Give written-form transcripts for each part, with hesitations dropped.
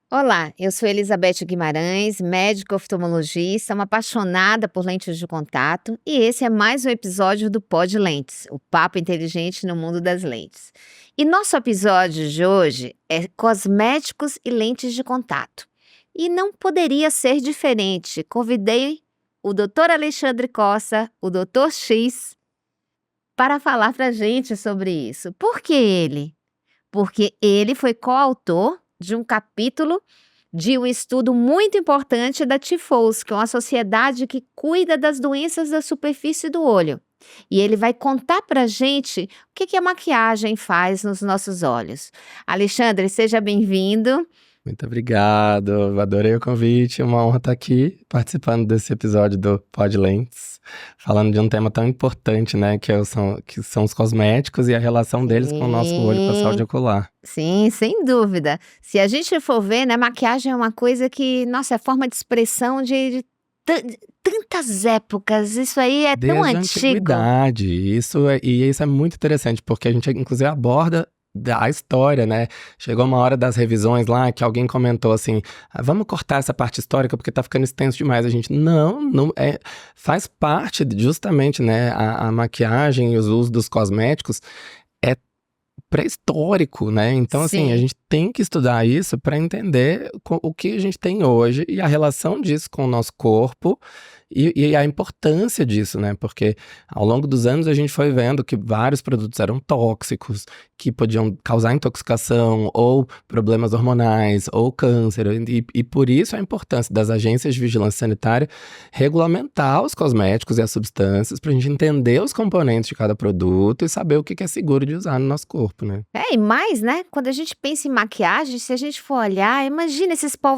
Olá, eu sou Elizabeth Guimarães, médica oftalmologista, uma apaixonada por lentes de contato, e esse é mais um episódio do Pod Lentes, o papo inteligente no mundo das lentes. E nosso episódio de hoje é cosméticos e lentes de contato. E não poderia ser diferente. Convidei o Dr. Alexandre Costa, o Dr. X, para falar pra gente sobre isso. Por que ele? Porque ele foi coautor de um capítulo de um estudo muito importante da TIFOS, que é uma sociedade que cuida das doenças da superfície do olho. E ele vai contar pra gente o que a maquiagem faz nos nossos olhos. Alexandre, seja bem-vindo. Muito obrigado, adorei o convite, uma honra estar aqui participando desse episódio do Pod Lentes, falando de um tema tão importante, né, que são os cosméticos e a relação deles com o nosso olho, com a saúde ocular. Sim, sem dúvida. Se a gente for ver, né, maquiagem é uma coisa que, nossa, é forma de expressão de tantas épocas, isso aí é tão Desde a antigo. antiguidade, isso é muito interessante, porque a gente inclusive aborda a história, né? Chegou uma hora das revisões lá que alguém comentou assim, vamos cortar essa parte histórica porque tá ficando extenso demais. A gente, não faz parte justamente, né? A maquiagem e os usos dos cosméticos é pré-histórico, né? Então, assim, Sim. a gente tem que estudar isso para entender o que a gente tem hoje e a relação disso com o nosso corpo e a importância disso, né? Porque ao longo dos anos a gente foi vendo que vários produtos eram tóxicos, que podiam causar intoxicação ou problemas hormonais ou câncer. E por isso a importância das agências de vigilância sanitária regulamentar os cosméticos e as substâncias para a gente entender os componentes de cada produto e saber o que é seguro de usar no nosso corpo, né? E mais, né? Quando a gente pensa em maquiagem, se a gente for olhar, imagina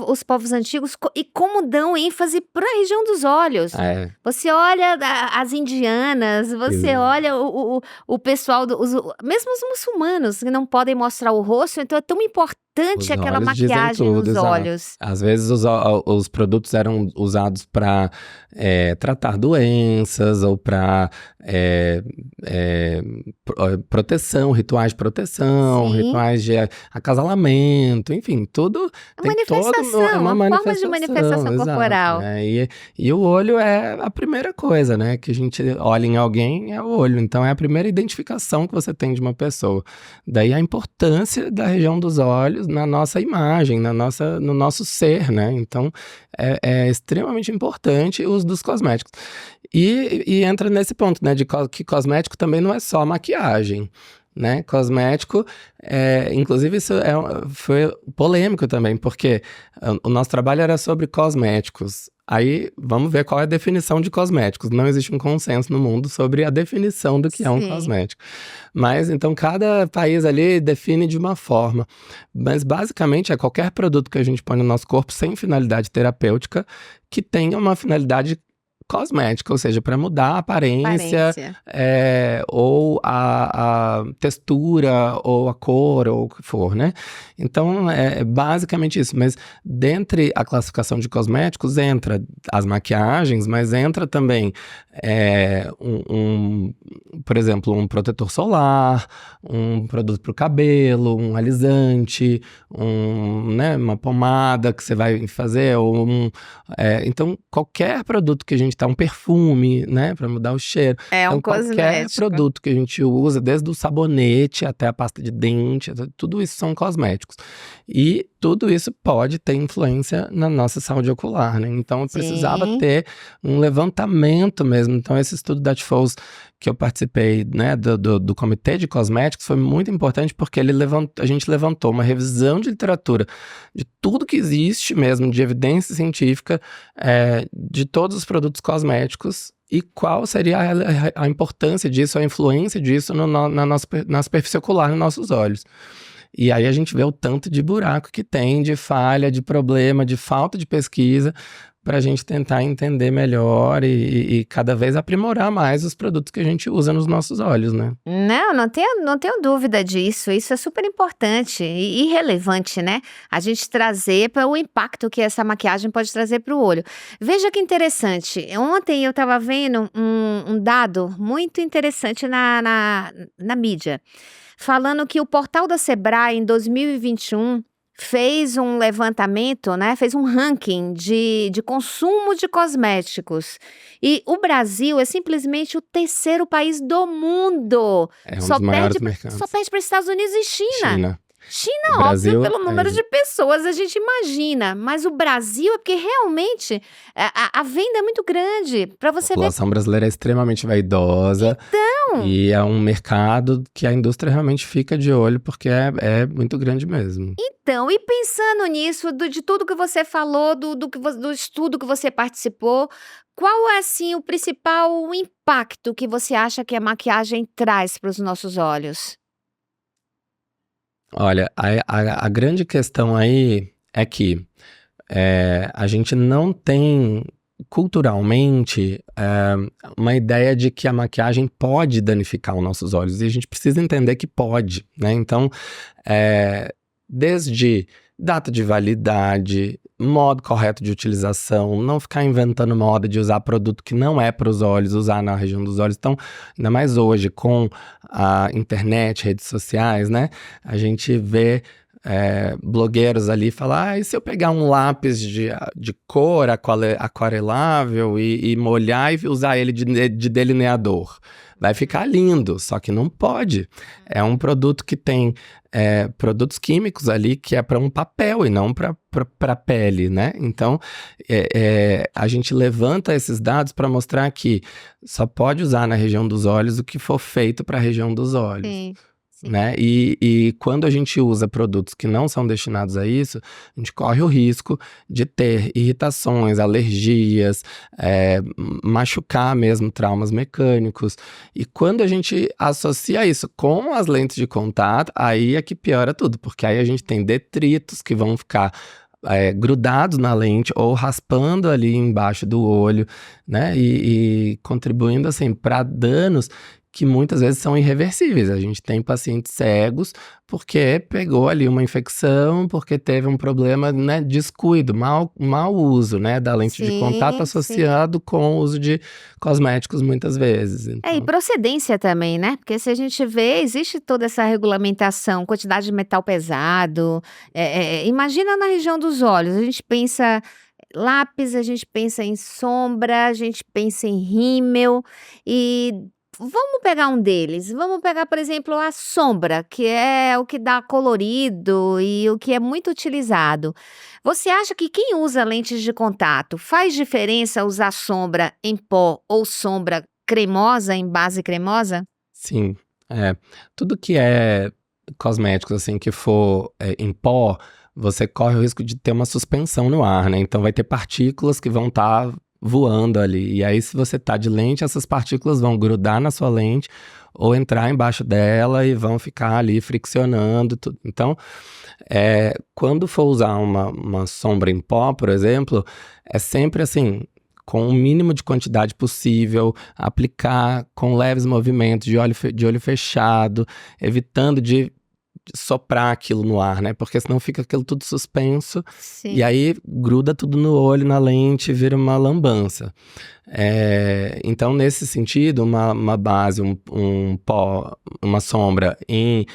os povos antigos e como dão ênfase para a região dos olhos. Você olha as indianas, você olha o pessoal, mesmo os muçulmanos que não podem mostrar o rosto, então é tão importante aquela maquiagem nos olhos. Às vezes os produtos eram usados para tratar doenças ou para proteção, rituais de proteção, Sim. rituais de acasalamento, enfim, tudo tem uma forma de manifestação corporal. E o olho é a primeira coisa, né, que a gente olha em alguém, é o olho, então é a primeira identificação que você tem de uma pessoa. Daí a importância da região dos olhos na nossa imagem, no nosso ser, né? Então, é extremamente importante o uso dos cosméticos. E entra nesse ponto, né, de que cosmético também não é só maquiagem, né? Cosmético, inclusive isso foi polêmico também, porque o nosso trabalho era sobre cosméticos. Aí, vamos ver qual é a definição de cosméticos. Não existe um consenso no mundo sobre a definição do que é um cosmético. Mas, então, cada país ali define de uma forma. Mas, basicamente, é qualquer produto que a gente põe no nosso corpo sem finalidade terapêutica que tenha uma finalidade cosmética, ou seja, para mudar a aparência. Ou a textura, ou a cor, ou o que for, né? Então, é basicamente isso. Mas, dentre a classificação de cosméticos, entra as maquiagens, mas entra também, por exemplo, um protetor solar, um produto para o cabelo, um alisante, né, uma pomada que você vai fazer, então, qualquer produto que a gente um perfume, né, para mudar o cheiro. Então, qualquer produto que a gente usa, desde o sabonete até a pasta de dente, tudo isso são cosméticos. E tudo isso pode ter influência na nossa saúde ocular, né? Então, eu precisava ter um levantamento mesmo. Então, esse estudo da TIFOS que eu participei, né, do Comitê de Cosméticos foi muito importante porque a gente levantou uma revisão de literatura de tudo que existe mesmo, de evidência científica, de todos os produtos cosméticos e qual seria a importância disso, a influência disso na superfície ocular, nos nossos olhos. E aí a gente vê o tanto de buraco que tem, de falha, de problema, de falta de pesquisa, para a gente tentar entender melhor e cada vez aprimorar mais os produtos que a gente usa nos nossos olhos, né? Não tenho dúvida disso. Isso é super importante e relevante, né? A gente trazer para o impacto que essa maquiagem pode trazer para o olho. Veja que interessante. Ontem eu estava vendo um dado muito interessante na mídia, falando que o portal da Sebrae, em 2021, fez um levantamento, né? Fez um ranking de consumo de cosméticos. E o Brasil é simplesmente o terceiro país do mundo. É um Só dos maiores perde, mercados. só perde para os Estados Unidos e China. China. China, O Brasil, óbvio, pelo número de pessoas a gente imagina, mas o Brasil é porque realmente a venda é muito grande. Para a você ver. população brasileira é extremamente vaidosa. Então, E é um mercado que a indústria realmente fica de olho, porque é muito grande mesmo. Então, e pensando nisso, de tudo que você falou, do estudo que você participou, qual é, assim, o principal impacto que você acha que a maquiagem traz para os nossos olhos? Olha, a grande questão aí é que a gente não tem culturalmente uma ideia de que a maquiagem pode danificar os nossos olhos, e a gente precisa entender que pode, né? Então, desde data de validade, modo correto de utilização, não ficar inventando moda de usar produto que não é para os olhos, usar na região dos olhos. Então, ainda mais hoje com a internet, redes sociais, né? A gente vê blogueiros ali falar, e se eu pegar um lápis de cor aquarelável e molhar e usar ele de delineador? Vai ficar lindo, só que não pode. É um produto que tem produtos químicos ali que é para um papel e não para pele, né? Então, a gente levanta esses dados para mostrar que só pode usar na região dos olhos o que for feito para a região dos olhos. Sim. Né? E quando a gente usa produtos que não são destinados a isso, a gente corre o risco de ter irritações, alergias, machucar mesmo, traumas mecânicos. E quando a gente associa isso com as lentes de contato, aí é que piora tudo, porque aí a gente tem detritos que vão ficar grudados na lente ou raspando ali embaixo do olho, né? E contribuindo assim para danos que muitas vezes são irreversíveis. A gente tem pacientes cegos porque pegou ali uma infecção, porque teve um problema, né, descuido, mau uso, né, da lente de contato associado com o uso de cosméticos muitas vezes. E procedência também, né? Porque se a gente vê, existe toda essa regulamentação, quantidade de metal pesado. Imagina na região dos olhos, a gente pensa lápis, a gente pensa em sombra, a gente pensa em rímel e vamos pegar um deles. Vamos pegar, por exemplo, a sombra, que é o que dá colorido e o que é muito utilizado. Você acha que quem usa lentes de contato faz diferença usar sombra em pó ou sombra cremosa, em base cremosa? Sim, tudo que é cosméticos, assim, que for em pó, você corre o risco de ter uma suspensão no ar, né? Então vai ter partículas que vão estar voando ali. E aí, se você tá de lente, essas partículas vão grudar na sua lente ou entrar embaixo dela e vão ficar ali friccionando tudo. Então, quando for usar uma sombra em pó, por exemplo, é sempre assim, com o mínimo de quantidade possível, aplicar com leves movimentos de olho fechado, evitando de soprar aquilo no ar, né? Porque senão fica aquilo tudo suspenso. Sim. E aí gruda tudo no olho, na lente, vira uma lambança. Então, nesse sentido, uma base, um pó, uma sombra em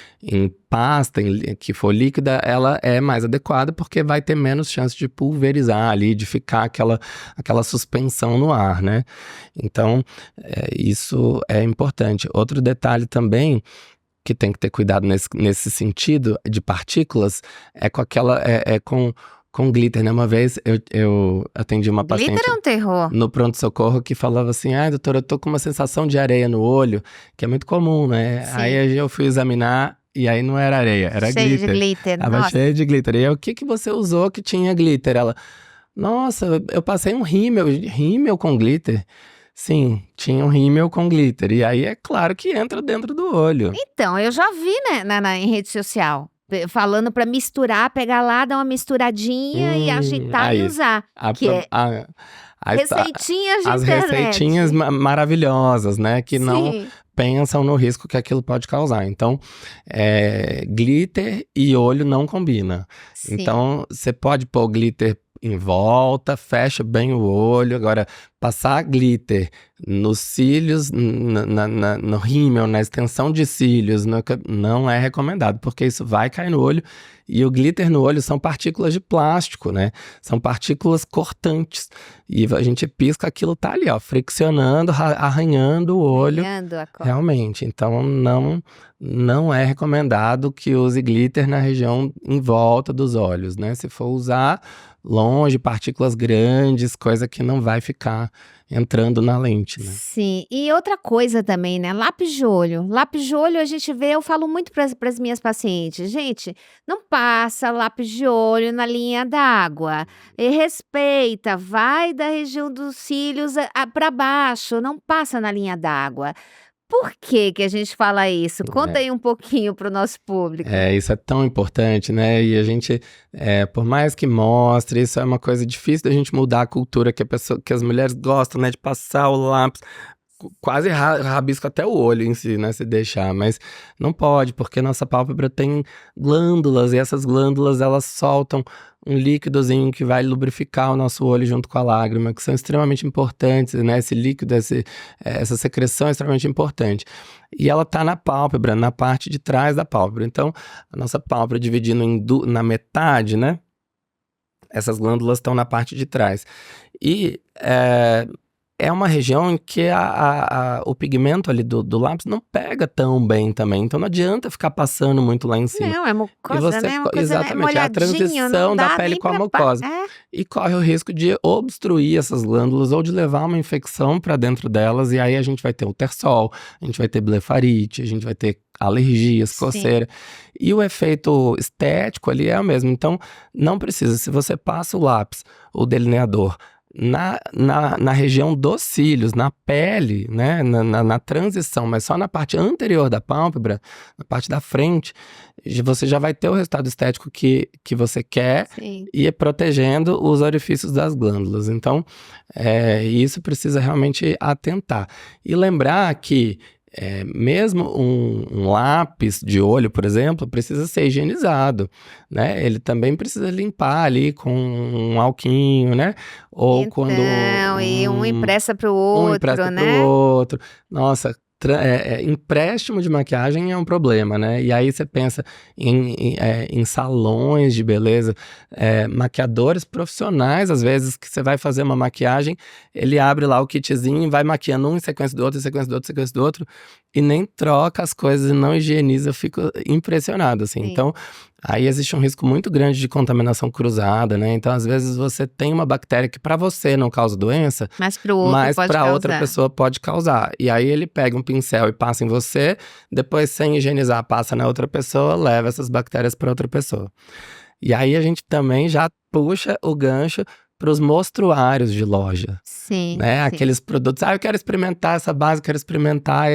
pasta, que for líquida, ela é mais adequada porque vai ter menos chance de pulverizar ali, de ficar aquela suspensão no ar, né? Então, isso é importante. Outro detalhe também que tem que ter cuidado nesse sentido de partículas é com com glitter, né? Uma vez eu atendi uma paciente Glitter é um terror. no pronto-socorro que falava assim, doutora, eu tô com uma sensação de areia no olho, que é muito comum, né? Sim. Aí eu fui examinar e aí não era areia, era Cheio glitter. de glitter, Tava nossa. cheio de glitter. E aí, o que você usou que tinha glitter? Ela, nossa, eu passei um rímel com glitter. Sim, tinha um rímel com glitter. E aí é claro que entra dentro do olho. Então, eu já vi, né, em rede social. falando para misturar, pegar lá, dar uma misturadinha e agitar e aí, usar. a Que pro- é a- receitinhas de as internet. receitinhas maravilhosas, né? Que não Sim, pensam no risco que aquilo pode causar. Então, glitter e olho não combina. sim. Então, você pode pôr glitter em volta, fecha bem o olho. Agora, passar glitter nos cílios, no rímel, na extensão de cílios, não é recomendado, porque isso vai cair no olho. E o glitter no olho são partículas de plástico, né? São partículas cortantes. E a gente pisca, aquilo tá ali, ó, friccionando, arranhando o olho. Ganhando a cor. Realmente. Então, não é recomendado que use glitter na região em volta dos olhos, né? Se for usar longe, partículas grandes, coisa que não vai ficar entrando na lente, né? Sim, e outra coisa também, né? Lápis de olho. Lápis de olho a gente vê, eu falo muito para as minhas pacientes, gente, não passa lápis de olho na linha d'água. E respeita, vai da região dos cílios para baixo, não passa na linha d'água. Por que que a gente fala isso? Conta É. aí um pouquinho para o nosso público. Isso é tão importante, né? E a gente, por mais que mostre, isso é uma coisa difícil da gente mudar a cultura que as mulheres gostam, né? De passar o lápis, quase rabisco até o olho em si, né? Se deixar, mas não pode, porque nossa pálpebra tem glândulas, e essas glândulas, elas soltam um líquidozinho que vai lubrificar o nosso olho junto com a lágrima, que são extremamente importantes, né? Esse líquido, essa secreção é extremamente importante. E ela tá na pálpebra, na parte de trás da pálpebra. Então, a nossa pálpebra dividindo na metade, né? Essas glândulas estão na parte de trás. E é uma região em que o pigmento ali do lápis não pega tão bem também. Então não adianta ficar passando muito lá em cima. Não, é E mucosa, você, né? Uma coisa exatamente, é a molhadinho, transição não da dá pele nem com a pra... mucosa. E corre o risco de obstruir essas glândulas ou de levar uma infecção para dentro delas. E aí a gente vai ter o terçol, a gente vai ter blefarite, a gente vai ter alergias, Sim. coceira. E o efeito estético ali é o mesmo. Então não precisa, se você passa o lápis, o delineador, na região dos cílios, na pele, né, na transição, mas só na parte anterior da pálpebra, na parte da frente, você já vai ter o resultado estético que você quer. Sim. E protegendo os orifícios das glândulas. Então, isso precisa realmente atentar. E lembrar que mesmo um lápis de olho, por exemplo, precisa ser higienizado, né? Ele também precisa limpar ali com um alquinho, né? Ou Então, quando e um empresta pro um empresta outro, pro né? outro. Nossa, empréstimo de maquiagem é um problema, né? E aí você pensa em salões de beleza, maquiadores profissionais, às vezes, que você vai fazer uma maquiagem, ele abre lá o kitzinho e vai maquiando um em sequência do outro, em sequência do outro, em sequência do outro, e nem troca as coisas e não higieniza. Eu fico impressionado, assim. Sim. Então, aí existe um risco muito grande de contaminação cruzada, né? Então, às vezes, você tem uma bactéria que para você não causa doença, Mas pro outro mas pode para causar. outra pessoa pode causar. E aí ele pega um pincel e passa em você, depois sem higienizar passa na outra pessoa, leva essas bactérias para outra pessoa. E aí a gente também já puxa o gancho para os mostruários de loja, Sim, né? sim. Aqueles produtos, eu quero experimentar essa base, quero experimentar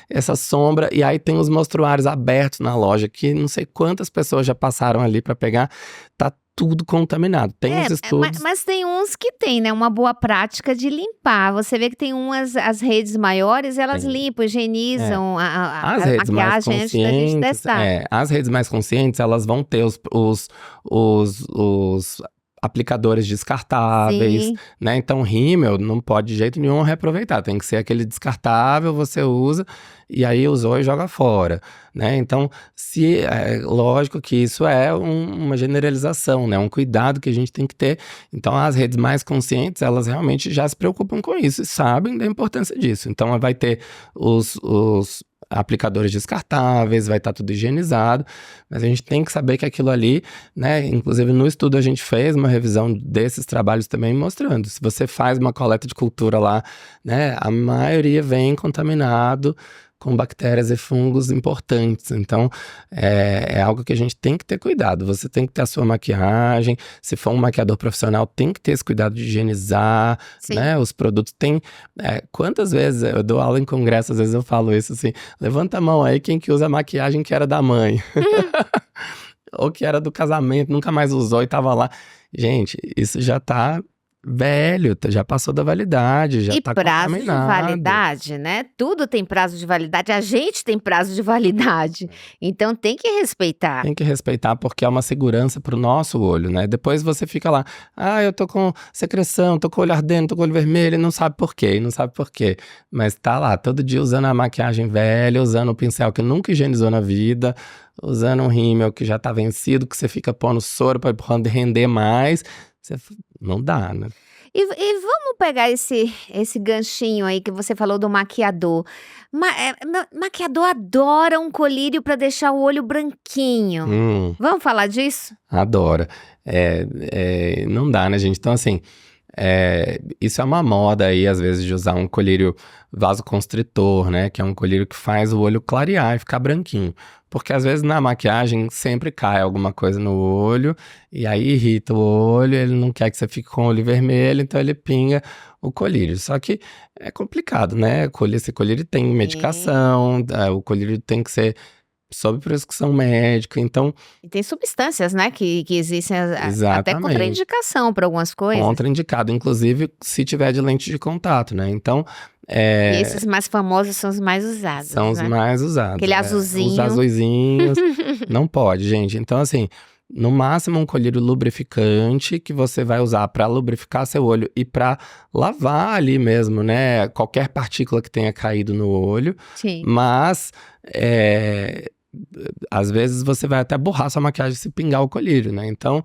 essa sombra, e aí tem os mostruários abertos na loja, que não sei quantas pessoas já passaram ali para pegar, tá tudo contaminado. Tem uns estudos... Mas tem uns que tem, né, uma boa prática de limpar. Você vê que tem as redes maiores, elas Tem. limpam, higienizam a As redes mais maquiagem antes da gente conscientes, testar. as redes mais conscientes, elas vão ter os aplicadores descartáveis, Sim. né? Então, rímel não pode de jeito nenhum reaproveitar, tem que ser aquele descartável, você usa e aí usou e joga fora, né? Então, lógico que isso é uma generalização, né? Um cuidado que a gente tem que ter. Então, as redes mais conscientes, elas realmente já se preocupam com isso e sabem da importância disso. Então, vai ter os aplicadores descartáveis, vai estar tudo higienizado, mas a gente tem que saber que aquilo ali, né, inclusive no estudo a gente fez uma revisão desses trabalhos também mostrando, se você faz uma coleta de cultura lá, né, a maioria vem contaminado com bactérias e fungos importantes. Então, é algo que a gente tem que ter cuidado. Você tem que ter a sua maquiagem. Se for um maquiador profissional, tem que ter esse cuidado de higienizar, né? Os produtos têm... quantas vezes eu dou aula em congresso, às vezes eu falo isso assim, levanta a mão aí quem que usa a maquiagem que era da mãe. ou que era do casamento, nunca mais usou e tava lá. Gente, isso já tá velho, já passou da validade, já E tá prazo de contaminado. validade, né? Tudo tem prazo de validade, a gente tem prazo de validade. Então tem que respeitar. Tem que respeitar porque é uma segurança pro nosso olho, né? Depois você fica lá, eu tô com secreção, tô com o olho ardendo, tô com o olho vermelho, e não sabe por quê, Mas tá lá, todo dia usando a maquiagem velha, usando o pincel que nunca higienizou na vida, usando um rímel que já tá vencido, que você fica pondo soro pra render mais. Não dá, né? E vamos pegar esse ganchinho aí que você falou do maquiador. Maquiador adora um colírio para deixar o olho branquinho. Vamos falar disso? Adora. Não dá, né, gente? Então, assim, isso é uma moda aí, às vezes, de usar um colírio vasoconstritor, né? Que é um colírio que faz o olho clarear e ficar branquinho. Porque, às vezes, na maquiagem, sempre cai alguma coisa no olho e aí irrita o olho, ele não quer que você fique com o olho vermelho, então ele pinga o colírio. Só que é complicado, né? Esse colírio tem medicação, o colírio tem que ser sob prescrição médica, então... E tem substâncias, né, que existem até Exatamente. contraindicação para algumas coisas. Contraindicado, inclusive, se tiver de lente de contato, né? Então, E esses mais famosos são os mais usados, são os né? mais usados. Aquele azulzinho. Os azuizinhos, não pode, gente. Então, assim, no máximo um colírio lubrificante que você vai usar para lubrificar seu olho e para lavar ali mesmo, né? Qualquer partícula que tenha caído no olho. Sim. Mas, às vezes você vai até borrar sua maquiagem se pingar o colírio, né? Então,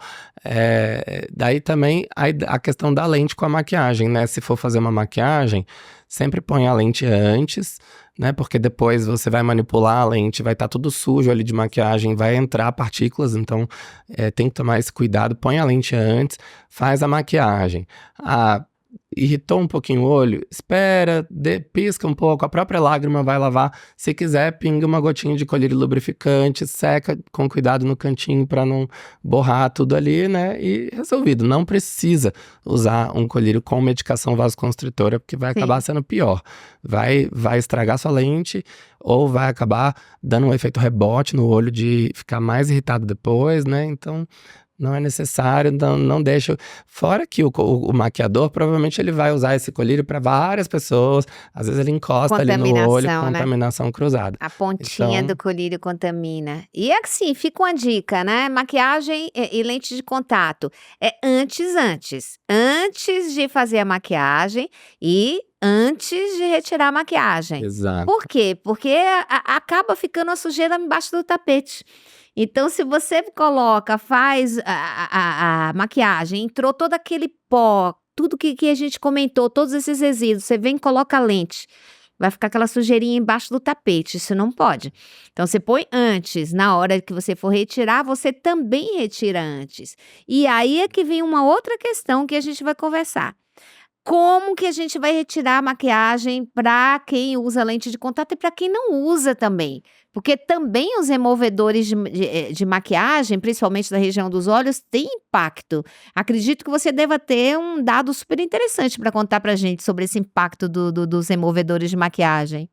daí também a questão da lente com a maquiagem, né? Se for fazer uma maquiagem, sempre põe a lente antes, né? Porque depois você vai manipular a lente, vai estar tudo sujo ali de maquiagem, vai entrar partículas, então tem que tomar esse cuidado. Põe a lente antes, faz a maquiagem. Irritou um pouquinho o olho, espera, pisca um pouco, a própria lágrima vai lavar. Se quiser, pinga uma gotinha de colírio lubrificante, seca com cuidado no cantinho para não borrar tudo ali, né? E resolvido. Não precisa usar um colírio com medicação vasoconstritora, porque vai acabar sendo pior. Vai estragar sua lente ou vai acabar dando um efeito rebote no olho de ficar mais irritado depois, né? Então... não é necessário, não deixa... Fora que o maquiador, provavelmente ele vai usar esse colírio para várias pessoas. Às vezes ele encosta ali no olho, contaminação cruzada. A pontinha do colírio contamina. E assim, fica uma dica, né? Maquiagem e lente de contato. Antes. Antes de fazer a maquiagem e... antes de retirar a maquiagem. Exato. Por quê? Porque acaba ficando a sujeira embaixo do tapete. Então, se você faz a maquiagem, entrou todo aquele pó, tudo que a gente comentou, todos esses resíduos, você vem e coloca a lente. Vai ficar aquela sujeirinha embaixo do tapete, isso não pode. Então, você põe antes, na hora que você for retirar, você também retira antes. E aí é que vem uma outra questão que a gente vai conversar. Como que a gente vai retirar a maquiagem para quem usa lente de contato e para quem não usa também? Porque também os removedores de maquiagem, principalmente da região dos olhos, têm impacto. Acredito que você deva ter um dado super interessante para contar para a gente sobre esse impacto dos removedores de maquiagem.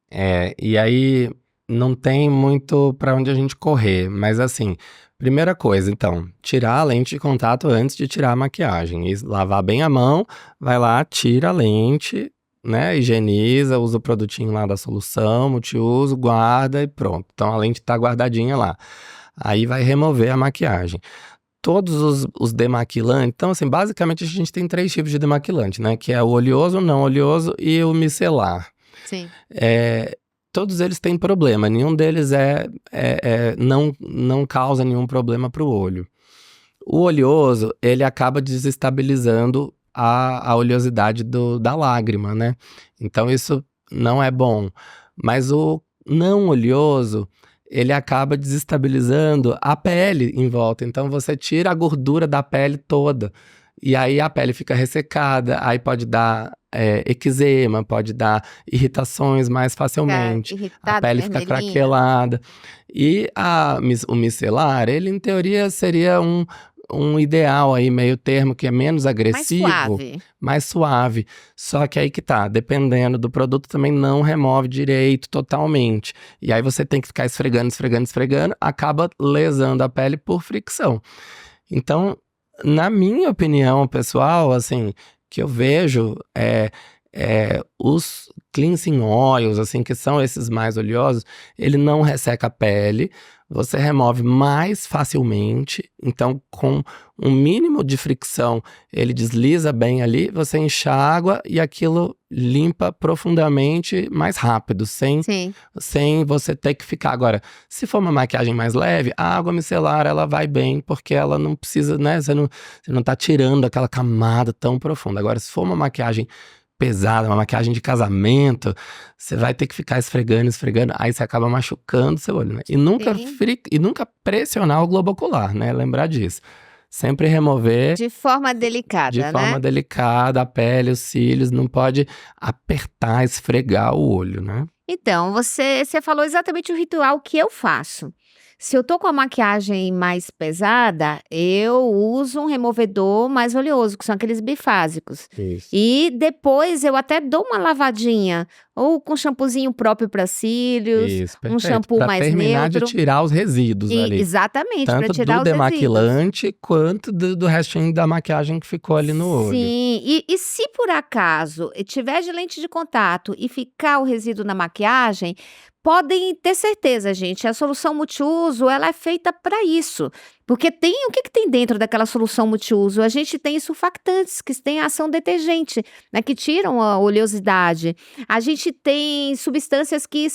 E aí não tem muito para onde a gente correr, mas assim... primeira coisa, então, tirar a lente de contato antes de tirar a maquiagem. E lavar bem a mão, vai lá, tira a lente, né? Higieniza, usa o produtinho lá da solução, multiuso, guarda e pronto. Então a lente tá guardadinha lá. Aí vai remover a maquiagem. Todos os demaquilantes, então assim, basicamente a gente tem 3 tipos de demaquilante, né? Que é o oleoso, o não oleoso e o micelar. Sim. Todos eles têm problema, nenhum deles não causa nenhum problema para o olho. O oleoso, ele acaba desestabilizando a oleosidade da lágrima, né? Então isso não é bom. Mas o não oleoso, ele acaba desestabilizando a pele em volta. Então você tira a gordura da pele toda. E aí a pele fica ressecada, aí pode dar eczema, pode dar irritações mais facilmente. A pele fica craquelada. E o micelar, ele em teoria seria um ideal aí, meio termo, que é menos Mais agressivo, suave. mais suave. Só que aí que tá, dependendo do produto, também não remove direito, totalmente. E aí você tem que ficar esfregando, esfregando, esfregando, acaba lesando a pele por fricção. Então, na minha opinião pessoal, assim, que eu vejo os cleansing oils, assim, que são esses mais oleosos, ele não resseca a pele, você remove mais facilmente, então com um mínimo de fricção, ele desliza bem ali, você enxágua e aquilo limpa profundamente mais rápido, sem Sim. você ter que ficar. Agora, se for uma maquiagem mais leve, a água micelar, ela vai bem, porque ela não precisa, né, você não tá tirando aquela camada tão profunda. Agora, se for uma maquiagem pesada, uma maquiagem de casamento, você vai ter que ficar esfregando, esfregando, aí você acaba machucando seu olho, né? E nunca, Sim. e nunca pressionar o globo ocular, né? Lembrar disso. Sempre remover De forma de delicada, forma né? delicada a pele, os cílios, não pode apertar, esfregar o olho, né? Então, você falou exatamente o ritual que eu faço. Se eu tô com a maquiagem mais pesada, eu uso um removedor mais oleoso, que são aqueles bifásicos. Isso. E depois eu até dou uma lavadinha, ou com shampoozinho próprio para cílios, Isso, um perfeito. shampoo Para mais terminar de neutro. tirar os resíduos ali. Exatamente, para Tanto tirar do os resíduos. demaquilante quanto do restinho da maquiagem que ficou ali no olho. Sim, e se por acaso tiver de lente de contato e ficar o resíduo na maquiagem, podem ter certeza, gente, a solução multiuso, ela é feita para isso. Porque o que tem dentro daquela solução multiuso? A gente tem surfactantes, que têm ação detergente, né, que tiram a oleosidade. A gente tem substâncias que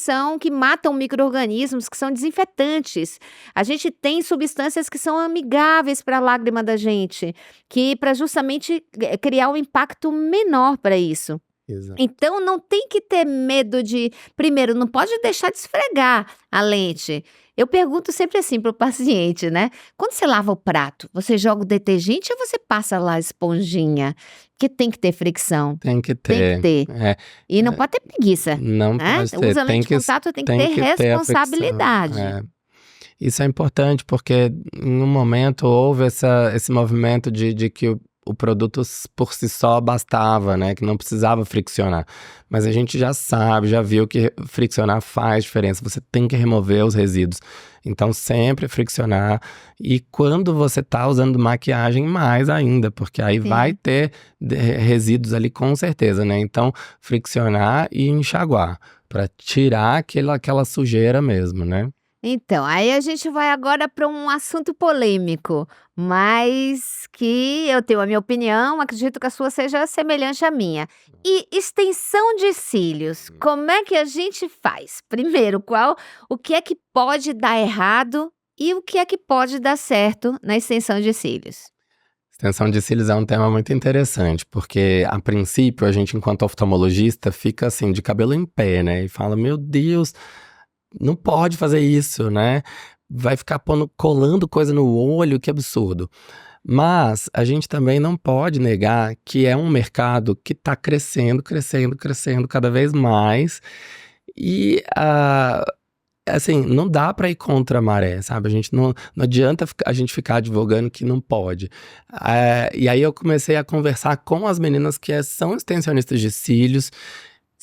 matam micro-organismos, que são desinfetantes. A gente tem substâncias que são amigáveis para a lágrima da gente, que para justamente criar um impacto menor para isso. Exato. Então não tem que ter medo primeiro, não pode deixar de esfregar a lente. Eu pergunto sempre assim para o paciente, né? Quando você lava o prato, você joga o detergente ou você passa lá a esponjinha? Porque tem que ter fricção, Tem que tem que ter. ter. E não pode ter preguiça, Não né? pode ter. Usa lente de contato, tem que ter ter a fricção. responsabilidade. Isso é importante porque em um momento houve esse movimento de que o produto por si só bastava, né? Que não precisava friccionar. Mas a gente já sabe, já viu que friccionar faz diferença. Você tem que remover os resíduos. Então, sempre friccionar. E quando você tá usando maquiagem, mais ainda, porque aí Sim. vai ter resíduos ali com certeza, né? Então, friccionar e enxaguar, para tirar aquela sujeira mesmo, né? Então, aí a gente vai agora para um assunto polêmico, mas que eu tenho a minha opinião, acredito que a sua seja semelhante à minha. E extensão de cílios, como é que a gente faz? Primeiro, o que é que pode dar errado e o que é que pode dar certo na extensão de cílios? Extensão de cílios é um tema muito interessante, porque a princípio a gente, enquanto oftalmologista, fica assim, de cabelo em pé, né? E fala, meu Deus, não pode fazer isso, né? Vai ficar colando coisa no olho, que absurdo. Mas a gente também não pode negar que é um mercado que está crescendo, crescendo, crescendo cada vez mais. E assim, não dá para ir contra a maré, sabe? A gente não adianta a gente ficar advogando que não pode. E aí eu comecei a conversar com as meninas que são extensionistas de cílios.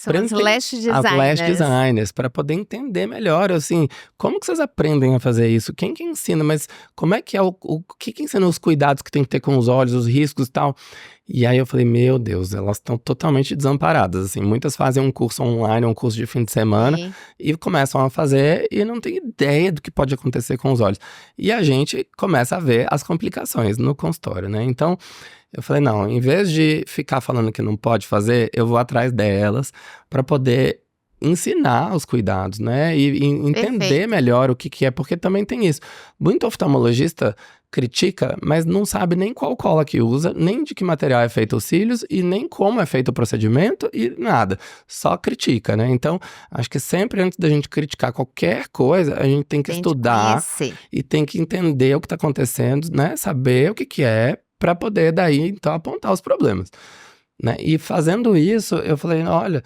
São as lash As lash designers. designers, para poder entender melhor, assim, como que vocês aprendem a fazer isso? Quem que ensina? Mas como é que é o que ensina os cuidados que tem que ter com os olhos, os riscos e tal? E aí eu falei, meu Deus, elas estão totalmente desamparadas, assim, muitas fazem um curso online, um curso de fim de semana, Sim. e começam a fazer e não tem ideia do que pode acontecer com os olhos. E a gente começa a ver as complicações no consultório, né? Então, eu falei, não, em vez de ficar falando que não pode fazer, eu vou atrás delas para poder ensinar os cuidados, né? E entender Perfeito. melhor o que é, porque também tem isso. Muito oftalmologista critica, mas não sabe nem qual cola que usa, nem de que material é feito os cílios e nem como é feito o procedimento e nada. Só critica, né? Então, acho que sempre antes da gente criticar qualquer coisa, a gente tem que Tem de estudar conhecer. e tem que entender o que está acontecendo, né? Saber o que é, para poder daí, então, apontar os problemas, né? E fazendo isso, eu falei, olha,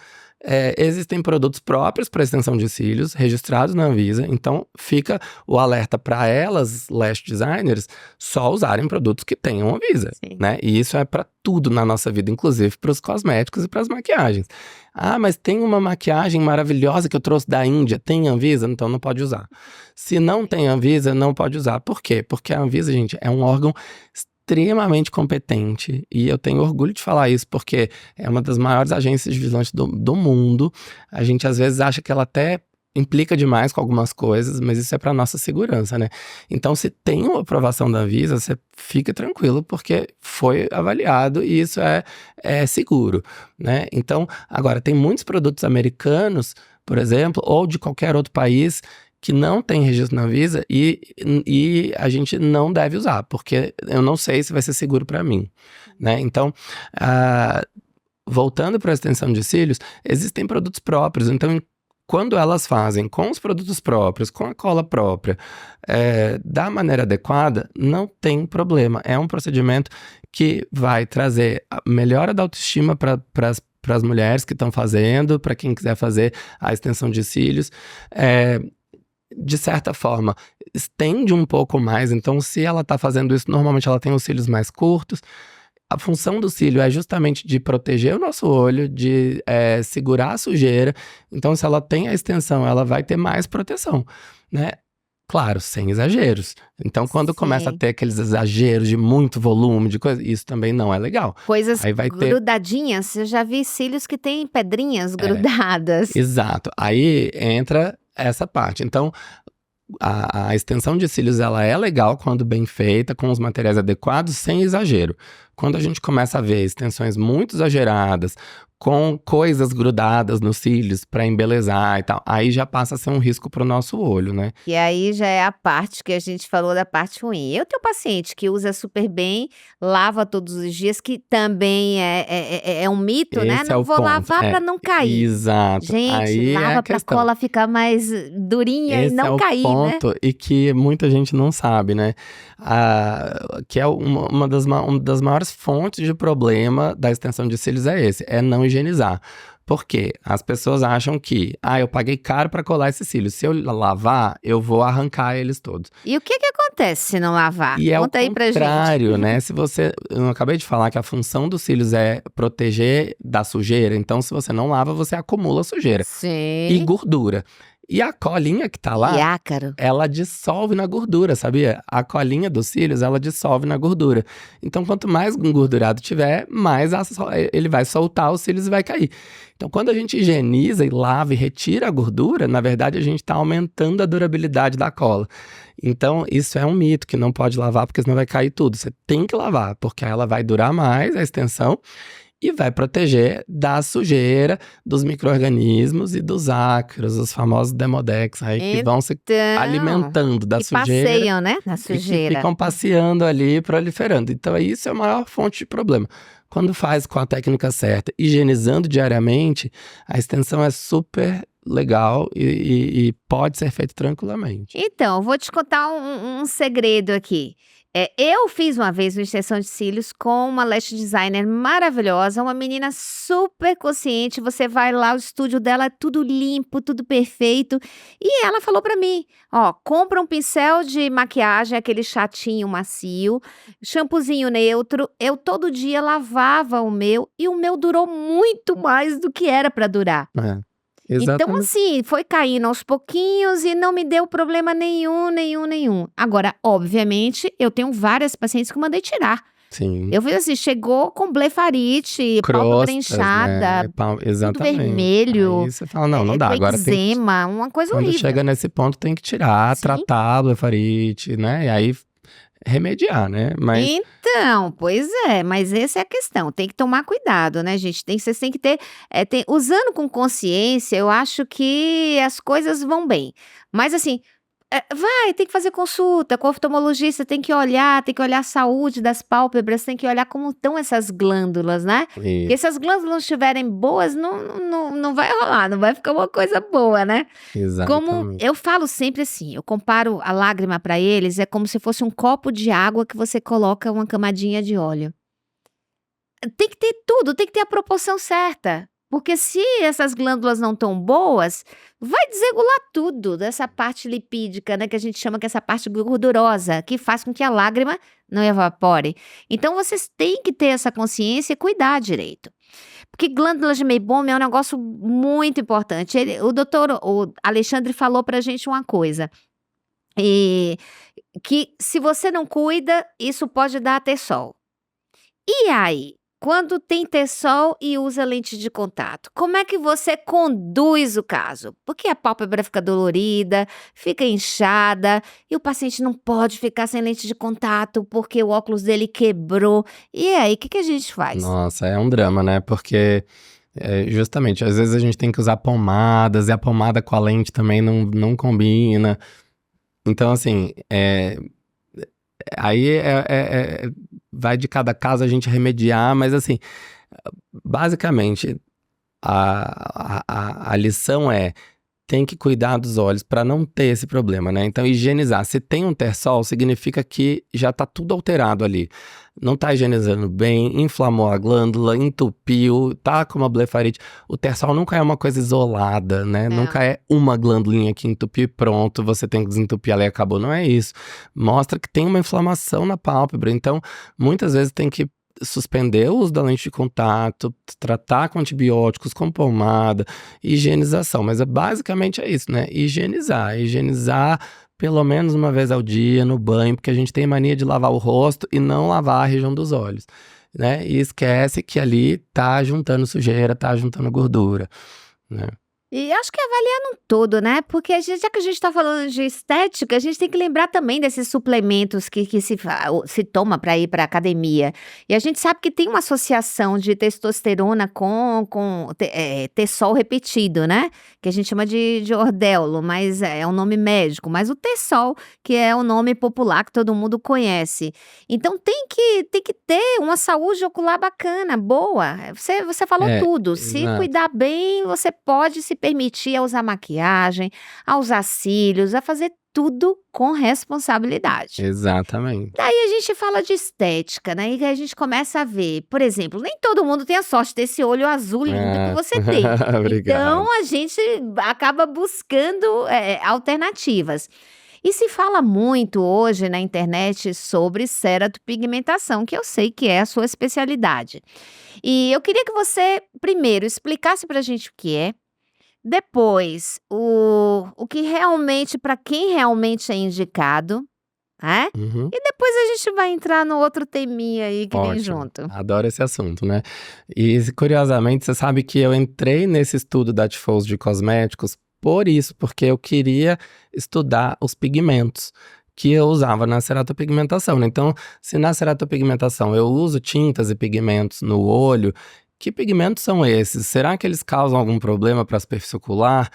Existem produtos próprios para extensão de cílios, registrados na Anvisa, então fica o alerta para elas, lash designers, só usarem produtos que tenham Anvisa, Sim. né? E isso é para tudo na nossa vida, inclusive para os cosméticos e para as maquiagens. Ah, mas tem uma maquiagem maravilhosa que eu trouxe da Índia, tem Anvisa? Então não pode usar. Se não tem Anvisa, não pode usar. Por quê? Porque a Anvisa, gente, é um órgão extremamente competente, e eu tenho orgulho de falar isso, porque é uma das maiores agências de vigilância do mundo. A gente às vezes acha que ela até implica demais com algumas coisas, mas isso é para nossa segurança, né? Então, se tem uma aprovação da Anvisa, você fica tranquilo, porque foi avaliado e isso é seguro, né? Então, agora, tem muitos produtos americanos, por exemplo, ou de qualquer outro país, que não tem registro na Anvisa e a gente não deve usar, porque eu não sei se vai ser seguro para mim, né? Então, voltando para a extensão de cílios, existem produtos próprios, então quando elas fazem com os produtos próprios, com a cola própria, da maneira adequada, não tem problema. É um procedimento que vai trazer a melhora da autoestima para as mulheres que estão fazendo, para quem quiser fazer a extensão de cílios. De certa forma, estende um pouco mais. Então, se ela está fazendo isso, normalmente ela tem os cílios mais curtos. A função do cílio é justamente de proteger o nosso olho, de segurar a sujeira. Então, se ela tem a extensão, ela vai ter mais proteção, né? Claro, sem exageros. Então, quando começa a ter aqueles exageros de muito volume, de coisa, isso também não é legal. Coisas Aí vai ter... grudadinhas, eu já vi cílios que têm pedrinhas grudadas. Exato. Aí entra essa parte. Então, a extensão de cílios, ela é legal quando bem feita, com os materiais adequados, sem exagero. Quando a gente começa a ver extensões muito exageradas, com coisas grudadas nos cílios para embelezar e tal, aí já passa a ser um risco para o nosso olho, né? E aí já é a parte que a gente falou da parte ruim. Eu tenho paciente que usa super bem, lava todos os dias, que também é um mito, né? Esse é Não o vou ponto. lavar para não cair. Exato. Gente, Aí lava a pra questão. cola ficar mais durinha e Esse não é o cair, né? ponto e que muita gente não sabe, né? Que é uma das maiores fontes de problema da extensão de cílios é não higienizar. Por quê? As pessoas acham que, eu paguei caro para colar esses cílios. Se eu lavar, eu vou arrancar eles todos. E o que acontece se não lavar? E é o Conta aí pra gente. contrário, né? Eu acabei de falar que a função dos cílios é proteger da sujeira. Então, se você não lava, você acumula sujeira e Sim. gordura. E a colinha que tá lá, E ácaro. ela dissolve na gordura, sabia? A colinha dos cílios, ela dissolve na gordura. Então, quanto mais engordurado tiver, mais ele vai soltar os cílios e vai cair. Então, quando a gente higieniza e lava e retira a gordura, na verdade, a gente está aumentando a durabilidade da cola. Então, isso é um mito, que não pode lavar, porque senão vai cair tudo. Você tem que lavar, porque ela vai durar mais, a extensão, e vai proteger da sujeira, dos micro-organismos e dos ácaros, os famosos Demodex aí, que vão se alimentando da que sujeira. passeiam, né, na E que sujeira. ficam passeando ali, proliferando. Então, isso é a maior fonte de problema. Quando faz com a técnica certa, higienizando diariamente, a extensão é super legal e pode ser feito tranquilamente. Então, eu vou te contar um segredo aqui. Eu fiz uma vez uma extensão de cílios com uma lash designer maravilhosa, uma menina super consciente. Você vai lá, o estúdio dela é tudo limpo, tudo perfeito. E ela falou pra mim, compra um pincel de maquiagem, aquele chatinho macio, shampoozinho neutro. Eu todo dia lavava o meu e o meu durou muito mais do que era pra durar. Exatamente. Então, assim, foi caindo aos pouquinhos e não me deu problema nenhum. Agora, obviamente, eu tenho várias pacientes que eu mandei tirar. Sim. Eu vi assim, chegou com blefarite, pálpebra inchada, tudo Exatamente. vermelho, Aí você fala, não dá. com Agora tem que... eczema, uma coisa Quando horrível. chega nesse ponto, tem que tirar, Sim. tratar a blefarite, né? E aí remediar, né? Mas Então, pois é, mas essa é a questão, tem que tomar cuidado, né, gente? Vocês têm que ter, usando com consciência, eu acho que as coisas vão bem. Mas assim, tem que fazer consulta com o oftalmologista, tem que olhar a saúde das pálpebras, tem que olhar como estão essas glândulas, né? Porque se as glândulas não estiverem boas, não vai rolar, não vai ficar uma coisa boa, né? Como exatamente. eu falo sempre assim, eu comparo a lágrima para eles, é como se fosse um copo de água que você coloca uma camadinha de óleo. Tem que ter tudo, tem que ter a proporção certa. Porque se essas glândulas não estão boas, vai desregular tudo dessa parte lipídica, né, que a gente chama que é essa parte gordurosa, que faz com que a lágrima não evapore. Então vocês têm que ter essa consciência e cuidar direito. Porque glândulas de meiboma é um negócio muito importante. O Alexandre falou pra gente uma coisa, e que se você não cuida, isso pode dar T-sol. E aí, quando tem T-sol e usa lente de contato, como é que você conduz o caso? Porque a pálpebra fica dolorida, fica inchada, e o paciente não pode ficar sem lente de contato porque o óculos dele quebrou. E aí, o que a gente faz? Nossa, é um drama, né? Porque justamente, às vezes a gente tem que usar pomadas e a pomada com a lente também não combina. Então, assim, aí vai de cada caso a gente remediar, mas assim, basicamente, a lição tem que cuidar dos olhos para não ter esse problema, né? Então, higienizar. Se tem um terçol, significa que já tá tudo alterado ali. Não tá higienizando bem, inflamou a glândula, entupiu, tá com uma blefarite. O terçol nunca é uma coisa isolada, né? Nunca é uma glândulinha que entupiu e pronto, você tem que desentupir ela e acabou. Não é isso. Mostra que tem uma inflamação na pálpebra. Então, muitas vezes tem que suspender o uso da lente de contato, tratar com antibióticos, com pomada, higienização. Mas basicamente é isso, né? Higienizar pelo menos uma vez ao dia no banho, porque a gente tem mania de lavar o rosto e não lavar a região dos olhos, né? E esquece que ali tá juntando sujeira, tá juntando gordura, né? E acho que avaliar num todo, né? Porque já que a gente está falando de estética, a gente tem que lembrar também desses suplementos que se toma para ir para academia. E a gente sabe que tem uma associação de testosterona com T-sol repetido, né? Que a gente chama de Ordello, mas é um nome médico. Mas o T-sol, que é o nome popular que todo mundo conhece. Então tem que ter uma saúde ocular bacana, boa. Você falou tudo. Se Exato. cuidar bem, você pode se permitir a usar maquiagem, a usar cílios, a fazer tudo com responsabilidade. Exatamente. Daí a gente fala de estética, né? E a gente começa a ver, por exemplo, nem todo mundo tem a sorte de ter esse olho azul lindo que você tem. Obrigado. Então a gente acaba buscando alternativas. E se fala muito hoje na internet sobre ceratopigmentação, que eu sei que é a sua especialidade. E eu queria que você, primeiro, explicasse pra gente o que é. Depois, o que realmente, para quem realmente é indicado, né? Uhum. E depois a gente vai entrar no outro teminha aí que vem Ótimo. junto. Adoro esse assunto, né? E curiosamente, você sabe que eu entrei nesse estudo da Tifols de cosméticos por isso, porque eu queria estudar os pigmentos que eu usava na ceratopigmentação, né? Então, se na ceratopigmentação eu uso tintas e pigmentos no olho, que pigmentos são esses? Será que eles causam algum problema para a superfície ocular?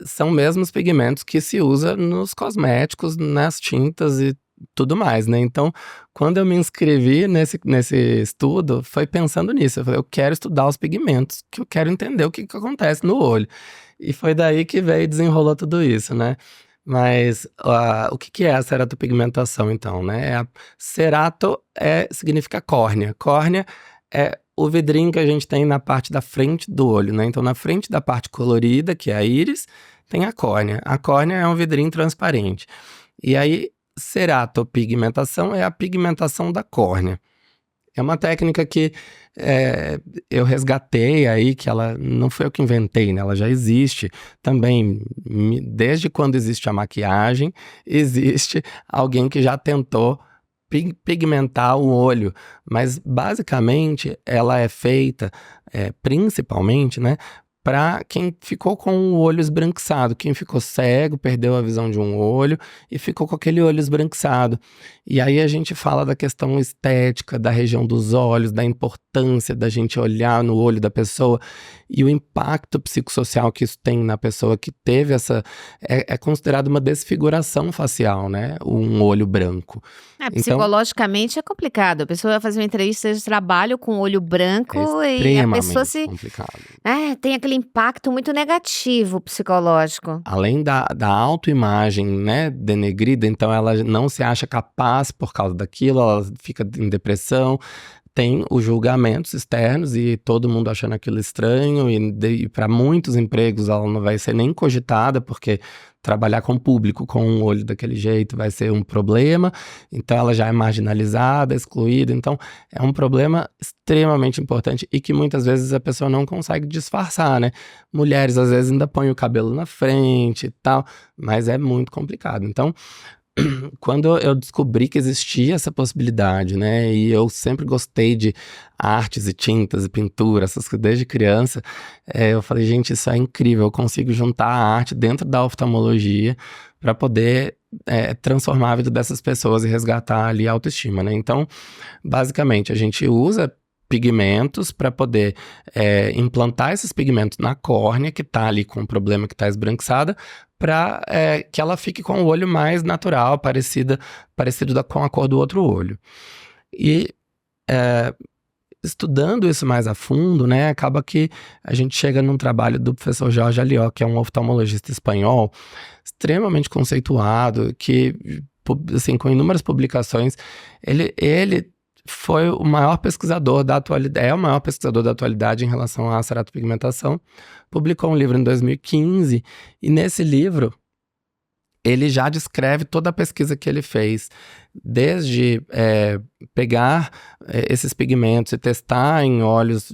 São mesmos pigmentos que se usa nos cosméticos, nas tintas e tudo mais, né? Então, quando eu me inscrevi nesse estudo, foi pensando nisso. Eu falei, eu quero estudar os pigmentos, que eu quero entender o que acontece no olho. E foi daí que veio e desenrolou tudo isso, né? Mas o que é a ceratopigmentação, então, né? Cerato significa córnea. Córnea é o vidrinho que a gente tem na parte da frente do olho, né? Então, na frente da parte colorida, que é a íris, tem a córnea. A córnea é um vidrinho transparente. E aí, ceratopigmentação é a pigmentação da córnea. É uma técnica que eu resgatei aí, que ela não foi eu que inventei, né? Ela já existe também, desde quando existe a maquiagem, existe alguém que já tentou pigmentar o olho, mas basicamente ela é feita principalmente, né, para quem ficou com o olho esbranquiçado, quem ficou cego, perdeu a visão de um olho e ficou com aquele olho esbranquiçado. E aí a gente fala da questão estética, da região dos olhos, da importância da gente olhar no olho da pessoa e o impacto psicossocial que isso tem na pessoa que teve essa... É considerado uma desfiguração facial, né? Um olho branco. Psicologicamente é complicado. A pessoa vai fazer uma entrevista de trabalho com o olho branco e a pessoa complicado. tem aquele impacto muito negativo psicológico. Além da autoimagem, né, denegrida, então ela não se acha capaz por causa daquilo, ela fica em depressão. tem os julgamentos externos e todo mundo achando aquilo estranho, e para muitos empregos ela não vai ser nem cogitada, porque trabalhar com o público com um olho daquele jeito vai ser um problema, então ela já é marginalizada, excluída, então é um problema extremamente importante e que muitas vezes a pessoa não consegue disfarçar, né? Mulheres às vezes ainda põem o cabelo na frente e tal, mas é muito complicado. Então, quando eu descobri que existia essa possibilidade, né, e eu sempre gostei de artes e tintas e pintura, essas coisas desde criança, eu falei, gente, isso é incrível, eu consigo juntar a arte dentro da oftalmologia para poder transformar a vida dessas pessoas e resgatar ali a autoestima, né? Então, basicamente, a gente usa pigmentos para poder implantar esses pigmentos na córnea, que está ali com um problema que está esbranquiçada, para que ela fique com o olho mais natural, parecido com a cor do outro olho. E estudando isso mais a fundo, né, acaba que a gente chega num trabalho do professor Jorge Alió, que é um oftalmologista espanhol, extremamente conceituado, que, assim, com inúmeras publicações, ele foi o maior pesquisador da atualidade, é o maior pesquisador da atualidade em relação à ceratopigmentação. Publicou um livro em 2015 e nesse livro ele já descreve toda a pesquisa que ele fez, desde pegar esses pigmentos e testar em olhos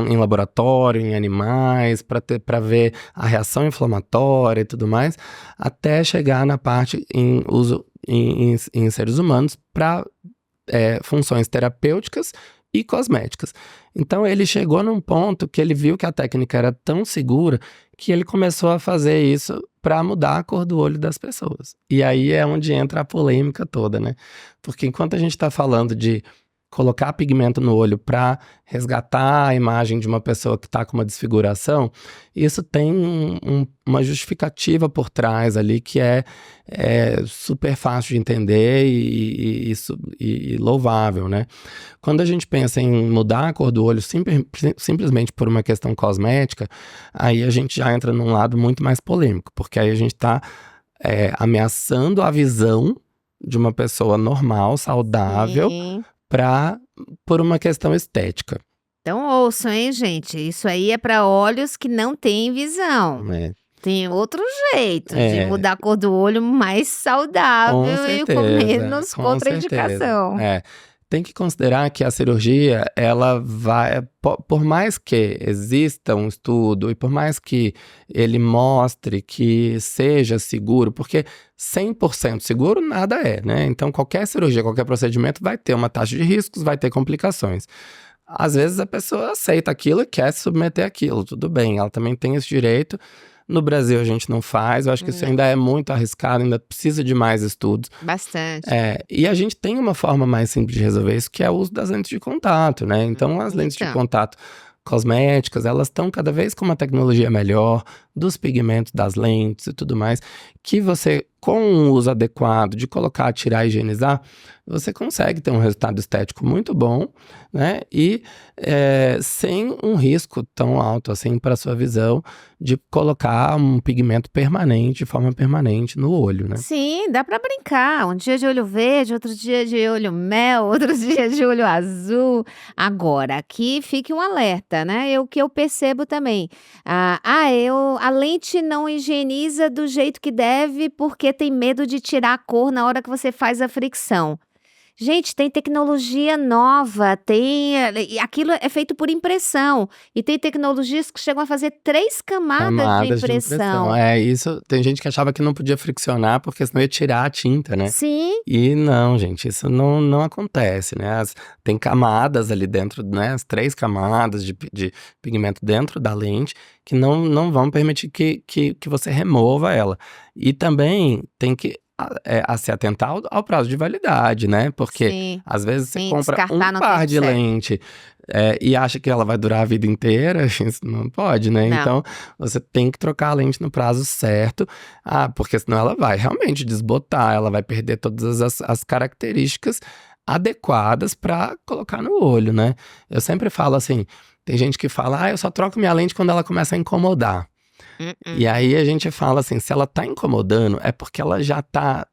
em laboratório, em animais, para ver a reação inflamatória e tudo mais, até chegar na parte em uso em seres humanos para funções terapêuticas e cosméticas. Então ele chegou num ponto que ele viu que a técnica era tão segura que ele começou a fazer isso para mudar a cor do olho das pessoas. E aí é onde entra a polêmica toda, né? Porque enquanto a gente está falando de colocar pigmento no olho para resgatar a imagem de uma pessoa que está com uma desfiguração, isso tem uma justificativa por trás ali que é super fácil de entender e louvável, né? Quando a gente pensa em mudar a cor do olho simplesmente por uma questão cosmética, aí a gente já entra num lado muito mais polêmico, porque aí a gente está ameaçando a visão de uma pessoa normal, saudável, Sim. por uma questão estética. Então ouçam, hein, gente? Isso aí é para olhos que não têm visão. Né? Tem outro jeito de mudar a cor do olho mais saudável e com menos contraindicação. Tem que considerar que a cirurgia, ela vai, por mais que exista um estudo e por mais que ele mostre que seja seguro, porque 100% seguro nada é, né? Então qualquer cirurgia, qualquer procedimento vai ter uma taxa de riscos, vai ter complicações. Às vezes a pessoa aceita aquilo e quer se submeter àquilo, tudo bem, ela também tem esse direito. No Brasil a gente não faz, eu acho que isso ainda é muito arriscado, ainda precisa de mais estudos. Bastante. E a gente tem uma forma mais simples de resolver isso, que é o uso das lentes de contato, né? Então as lentes de contato cosméticas, elas estão cada vez com uma tecnologia melhor, dos pigmentos das lentes e tudo mais, que você, com um uso adequado de colocar, tirar e higienizar, você consegue ter um resultado estético muito bom, né? E sem um risco tão alto assim para a sua visão de colocar um pigmento permanente, de forma permanente no olho, né? Sim, dá para brincar. Um dia de olho verde, outro dia de olho mel, outro dia de olho azul. Agora, aqui fique um alerta, né? O que eu percebo também. A lente não higieniza do jeito que deve porque tem medo de tirar a cor na hora que você faz a fricção. Gente, tem tecnologia nova, aquilo é feito por impressão. E tem tecnologias que chegam a fazer 3 camadas de impressão. Isso, tem gente que achava que não podia friccionar porque senão ia tirar a tinta, né? Sim. E não, gente, isso não acontece, né? Tem camadas ali dentro, né? As 3 camadas de pigmento dentro da lente que não vão permitir que você remova ela. E também tem que se atentar ao prazo de validade, né? Porque Sim. às vezes você Sim, compra descartar um no par tempo de certo. lente e acha que ela vai durar a vida inteira, isso não pode, né? Não. Então você tem que trocar a lente no prazo certo, porque senão ela vai realmente desbotar, ela vai perder todas as características adequadas para colocar no olho, né? Eu sempre falo assim, tem gente que fala, eu só troco minha lente quando ela começa a incomodar. E aí a gente fala assim, se ela tá incomodando, é porque ela já tá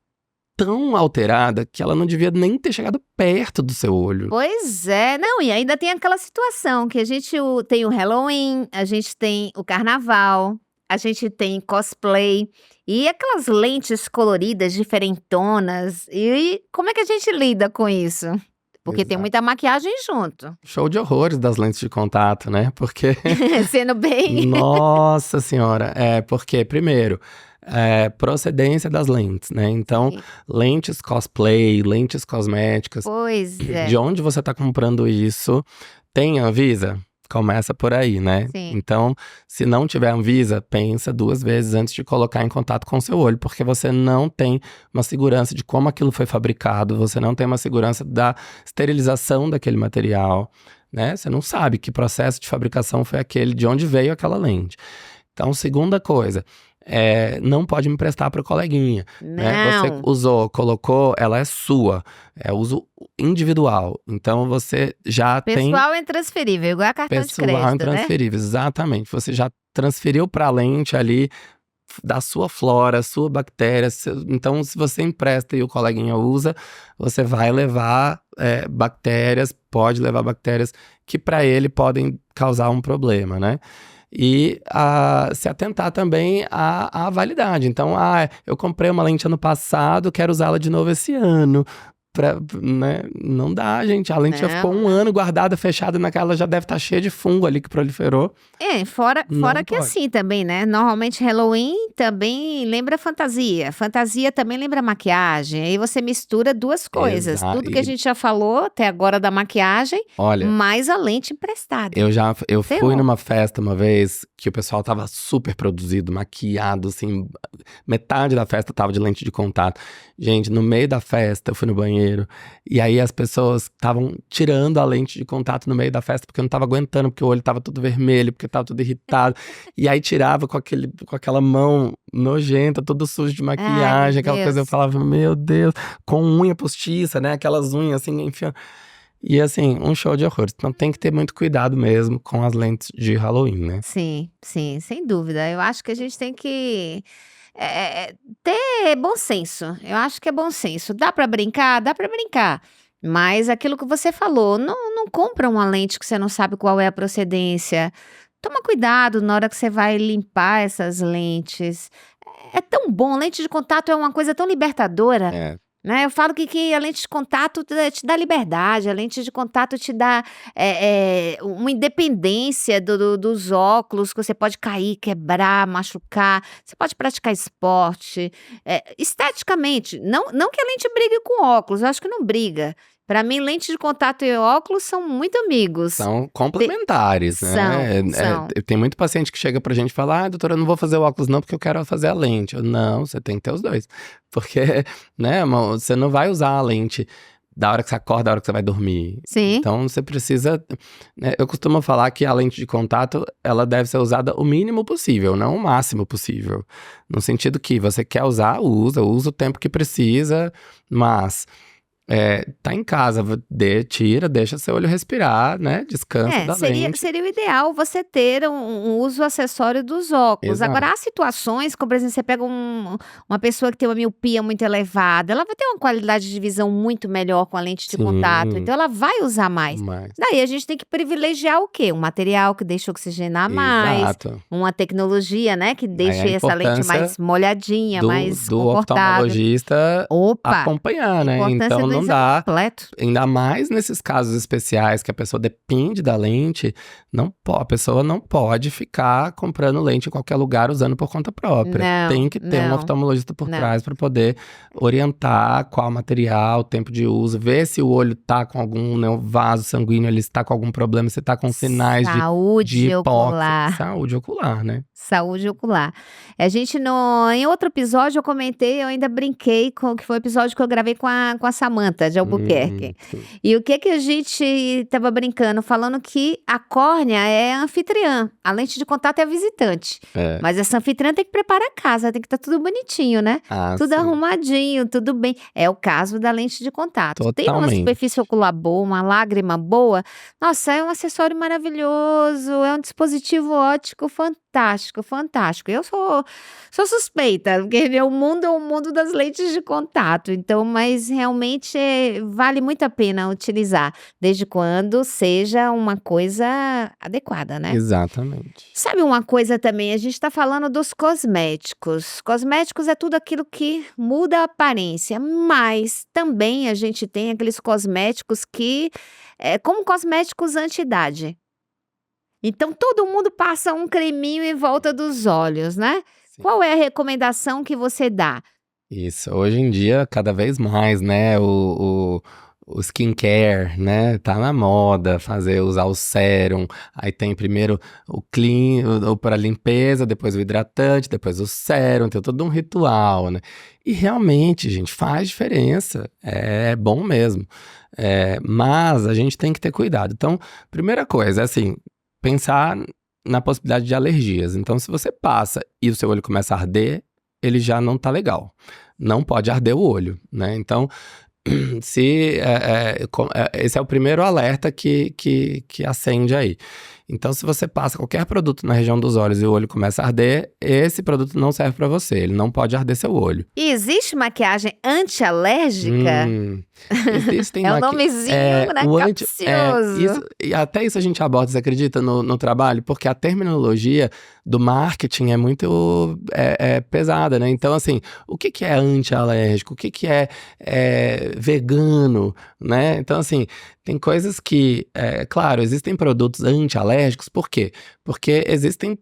tão alterada que ela não devia nem ter chegado perto do seu olho. Pois é, não, e ainda tem aquela situação que a gente tem o Halloween, a gente tem o carnaval, a gente tem cosplay e aquelas lentes coloridas, diferentonas. E como é que a gente lida com isso? Porque tem Exato. muita maquiagem junto. Show de horrores das lentes de contato, né? Porque, Sendo bem. nossa senhora, porque, primeiro, procedência das lentes, né? Então, Sim. lentes cosplay, lentes cosméticas, Pois é. de onde você tá comprando isso, tem Anvisa? Começa por aí, né? Sim. Então, se não tiver Anvisa, pensa 2 vezes antes de colocar em contato com o seu olho, porque você não tem uma segurança de como aquilo foi fabricado, você não tem uma segurança da esterilização daquele material, né? Você não sabe que processo de fabricação foi aquele, de onde veio aquela lente. Então, segunda coisa, não pode me emprestar para o coleguinha, né? Você Não. usou, colocou, ela é sua, é uso individual. Então, você já tem Pessoal é intransferível, igual a cartão de pessoal crédito, né? intransferível, exatamente. Você já transferiu para a lente ali da sua flora, sua bactéria. Então, se você empresta e o coleguinha usa, você vai levar bactérias, pode levar bactérias que para ele podem causar um problema, né? E se atentar também à validade. Então, eu comprei uma lente ano passado, quero usá-la de novo esse ano. Né? Não dá, gente. A lente já ficou Não. 1 ano guardada, fechada naquela, já deve estar cheia de fungo ali que proliferou. Fora Não que pode. assim também, né? Normalmente Halloween também lembra fantasia. Fantasia também lembra maquiagem. Aí você mistura 2 coisas. Exato. Tudo que a gente já falou até agora da maquiagem, Olha, mais a lente emprestada. eu Ferrou. fui numa festa uma vez que o pessoal tava super produzido, maquiado, assim, metade da festa tava de lente de contato. Gente, no meio da festa, eu fui no banheiro, e aí as pessoas estavam tirando a lente de contato no meio da festa, porque eu não tava aguentando, porque o olho tava tudo vermelho, porque tava tudo irritado. E aí tirava com aquela mão nojenta, todo sujo de maquiagem, aquela coisa, eu Deus. falava, meu Deus, com unha postiça, né? Aquelas unhas assim, enfiando. E assim, um show de horrores. Então tem que ter muito cuidado mesmo com as lentes de Halloween, né? Sim, sim, sem dúvida. Eu acho que a gente tem que ter bom senso. Eu acho que é bom senso. Dá pra brincar? Dá pra brincar. Mas aquilo que você falou, não compra uma lente que você não sabe qual é a procedência. Toma cuidado na hora que você vai limpar essas lentes. É tão bom, lente de contato é uma coisa tão libertadora. É. Né? Eu falo que a lente de contato te dá liberdade, a lente de contato te dá uma independência dos óculos, que você pode cair, quebrar, machucar, você pode praticar esporte, esteticamente, não que a lente brigue com óculos, eu acho que não briga. Para mim, lente de contato e óculos são muito amigos. São complementares, né? São. Tem muito paciente que chega pra gente e fala, doutora, eu não vou fazer o óculos não, porque eu quero fazer a lente. Não, você tem que ter os dois. Porque, né, você não vai usar a lente da hora que você acorda, da hora que você vai dormir. Sim. Então, você precisa... né, eu costumo falar que a lente de contato, ela deve ser usada o mínimo possível, não o máximo possível. No sentido que você quer usar, usa o tempo que precisa, mas... tá em casa, tira, deixa seu olho respirar, né? Descansa da lente. Seria o ideal você ter um uso acessório dos óculos. Exato. Agora, há situações, como por exemplo, você pega uma pessoa que tem uma miopia muito elevada, ela vai ter uma qualidade de visão muito melhor com a lente de contato, então ela vai usar mais. Daí a gente tem que privilegiar o quê? Um material que deixa oxigenar mais, Exato. uma tecnologia, né, que deixe essa lente mais molhadinha, mais do confortável. oftalmologista acompanhar, né? Então não dá, completo. Ainda mais nesses casos especiais que a pessoa depende da lente, a pessoa não pode ficar comprando lente em qualquer lugar usando por conta própria. Tem que ter um oftalmologista por trás para poder orientar qual material, tempo de uso, ver se o olho tá com algum, né, o vaso sanguíneo ele está com algum problema, se tá com sinais de hipóxia. Saúde ocular, né? Saúde ocular. A gente, em outro episódio, eu comentei, eu ainda brinquei que foi o episódio que eu gravei com a Samantha de Albuquerque. E o que a gente tava brincando? Falando que a córnea é a anfitriã, a lente de contato é a visitante. Mas essa anfitriã tem que preparar a casa, tem que estar tudo bonitinho, né? Tudo arrumadinho, tudo bem. É o caso da lente de contato. Totalmente. Tem uma superfície ocular boa, uma lágrima boa. Nossa, é um acessório maravilhoso, é um dispositivo óptico fantástico. fantástico, fantástico. Eu sou suspeita, porque meu mundo é o mundo das lentes de contato. Então, mas realmente vale muito a pena utilizar, desde quando seja uma coisa adequada, né? Exatamente. Sabe uma coisa também, a gente está falando dos cosméticos. Cosméticos é tudo aquilo que muda a aparência, mas também a gente tem aqueles cosméticos que, como cosméticos anti-idade. Então todo mundo passa um creminho em volta dos olhos, né? Sim. Qual é a recomendação que você dá? Isso, hoje em dia, cada vez mais, né, o skincare, né, tá na moda, usar o sérum, aí tem primeiro o clean, para limpeza, depois o hidratante, depois o sérum, tem todo um ritual, né, e realmente, gente, faz diferença, é bom mesmo, mas a gente tem que ter cuidado. Então, primeira coisa, assim, pensar na possibilidade de alergias. Então, se você passa e o seu olho começa a arder, ele já não tá legal. Não pode arder o olho, né? Então, esse é o primeiro alerta que acende aí. Então, se você passa qualquer produto na região dos olhos e o olho começa a arder, esse produto não serve para você, ele não pode arder seu olho. E existe maquiagem anti-alérgica? Existem É um nomezinho, né, capcioso. E até isso a gente aborda, você acredita, no trabalho, porque a terminologia do marketing é muito pesada, né? Então, assim, o que é anti-alérgico? O que é vegano, né? Então, assim, tem coisas que, claro, existem produtos anti-alérgicos, por quê? Porque existem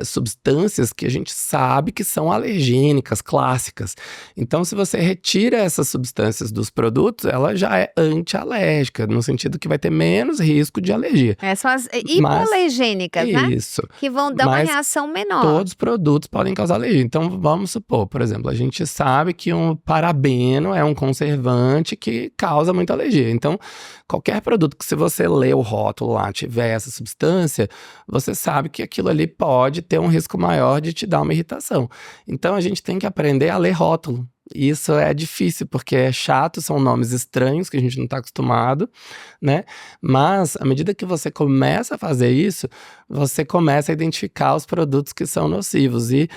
substâncias que a gente sabe que são alergênicas, clássicas. Então, se você retira essas substâncias dos produtos, ela já é anti-alérgica, no sentido que vai ter menos risco de alergia. São as hipoalergênicas, né? Isso. Que vão dar uma reação menor. Todos os produtos podem causar alergia. Então, vamos supor, por exemplo, a gente sabe que um parabeno é um conservante que causa muita alergia. Então, qualquer produto que, se você ler o rótulo lá, tiver essa substância, você sabe que aquilo ali pode ter um risco maior de te dar uma irritação. Então, a gente tem que aprender a ler rótulo. Isso é difícil, porque é chato, são nomes estranhos que a gente não está acostumado, né? Mas, à medida que você começa a fazer isso, você começa a identificar os produtos que são nocivos. E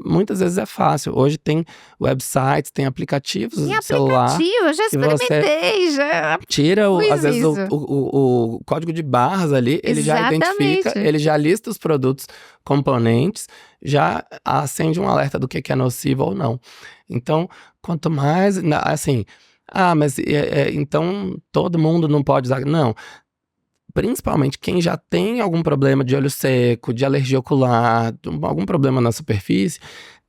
muitas vezes é fácil. Hoje tem websites, tem aplicativos no celular. Eu já experimentei, já tira, às vezes, isso. o código de barras ali, ele já identifica, ele já lista os produtos componentes, já acende um alerta do que é nocivo ou não. Então, quanto mais, assim, mas então todo mundo não pode usar. Não, principalmente quem já tem algum problema de olho seco, de alergia ocular, algum problema na superfície,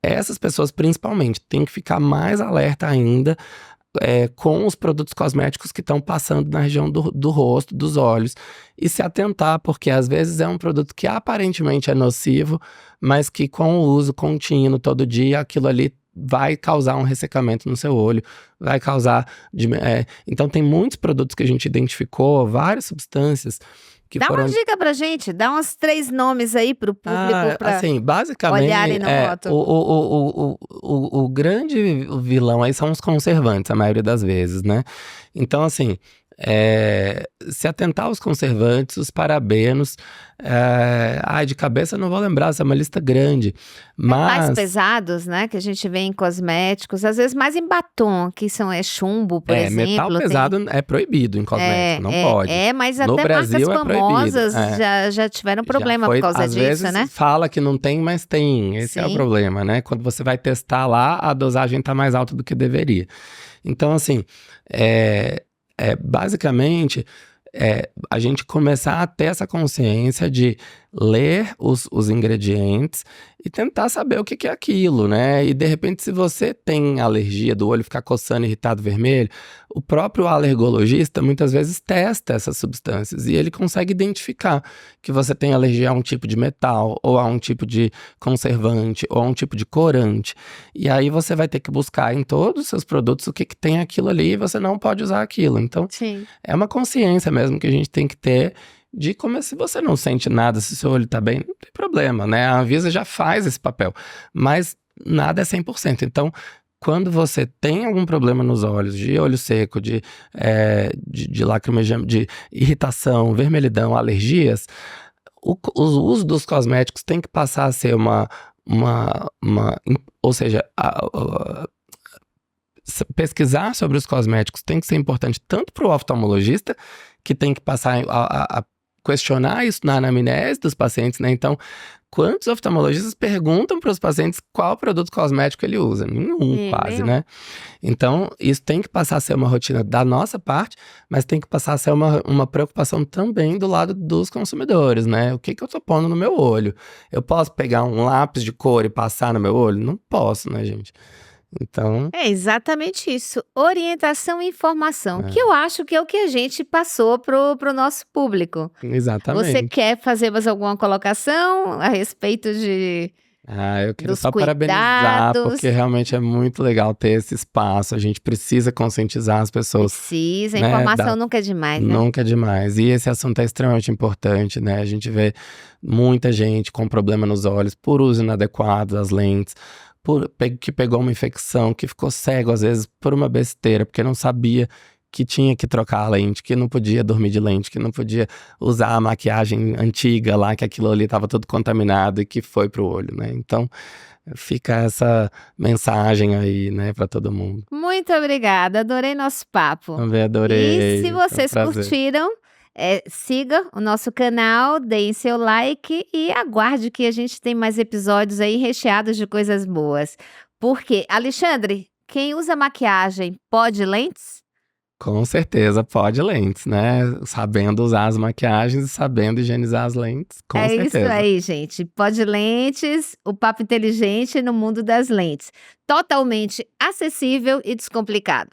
essas pessoas principalmente têm que ficar mais alerta ainda com os produtos cosméticos que estão passando na região do rosto, dos olhos, e se atentar, porque às vezes é um produto que aparentemente é nocivo, mas que com o uso contínuo todo dia, aquilo ali vai causar um ressecamento no seu olho, vai causar... Então tem muitos produtos que a gente identificou, várias substâncias que Dá uma dica pra gente, dá uns 3 nomes aí pro público pra assim, basicamente, olharem no rótulo. O grande vilão aí são os conservantes, a maioria das vezes, né? Então, assim, se atentar aos conservantes, os parabenos, de cabeça eu não vou lembrar, essa é uma lista grande, mas... Metais pesados, né, que a gente vê em cosméticos, às vezes mais em batom, que é chumbo, por exemplo. Metal pesado é proibido em cosmético, não pode. Mas no até Brasil marcas famosas já tiveram problema por causa às disso, vezes né? Fala que não tem, mas tem. Esse é o problema, né? Quando você vai testar lá, a dosagem tá mais alta do que deveria. Então, assim, basicamente, a gente começar a ter essa consciência de ler os ingredientes e tentar saber o que é aquilo, né? E de repente, se você tem alergia do olho ficar coçando, irritado, vermelho, o próprio alergologista muitas vezes testa essas substâncias e ele consegue identificar que você tem alergia a um tipo de metal, ou a um tipo de conservante, ou a um tipo de corante. E aí você vai ter que buscar em todos os seus produtos o que tem aquilo ali e você não pode usar aquilo. Então, é uma consciência mesmo que a gente tem que ter de como, se você não sente nada, se seu olho tá bem, não tem problema, né? A Anvisa já faz esse papel, mas nada é 100%. Então, quando você tem algum problema nos olhos, de olho seco, de lacrimogêneo, de irritação, vermelhidão, alergias, o uso dos cosméticos tem que passar a ser ou seja, pesquisar sobre os cosméticos tem que ser importante tanto para o oftalmologista, que tem que passar a questionar isso na anamnese dos pacientes, né? Então, quantos oftalmologistas perguntam para os pacientes qual produto cosmético ele usa? Nenhum, quase, né? Então, isso tem que passar a ser uma rotina da nossa parte, mas tem que passar a ser uma preocupação também do lado dos consumidores, né? O que eu tô pondo no meu olho? Eu posso pegar um lápis de cor e passar no meu olho? Não posso, né, gente? Então, É exatamente isso, orientação e informação, que eu acho que é o que a gente passou pro nosso público. Você exatamente. quer fazer mais alguma colocação a respeito Eu queria dos só parabenizar, cuidados? porque realmente é muito legal ter esse espaço. A gente precisa conscientizar as pessoas, Precisa, né? informação nunca é demais, né? Nunca é demais. E esse assunto é extremamente importante, né? A gente vê muita gente com problema nos olhos por uso inadequado das lentes, que pegou uma infecção, que ficou cego às vezes por uma besteira, porque não sabia que tinha que trocar a lente, que não podia dormir de lente, que não podia usar a maquiagem antiga lá, que aquilo ali estava tudo contaminado e que foi pro olho, né? Então, fica essa mensagem aí, né, para todo mundo. Muito obrigada, adorei nosso papo. Também E adorei. se Foi um vocês prazer. curtiram, siga o nosso canal, deem seu like e aguarde que a gente tem mais episódios aí recheados de coisas boas. Porque, Alexandre, quem usa maquiagem pode lentes? Com certeza pode lentes, né? Sabendo usar as maquiagens e sabendo higienizar as lentes, com É certeza. isso aí, gente. Pode lentes, o papo inteligente no mundo das lentes. Totalmente acessível e descomplicado.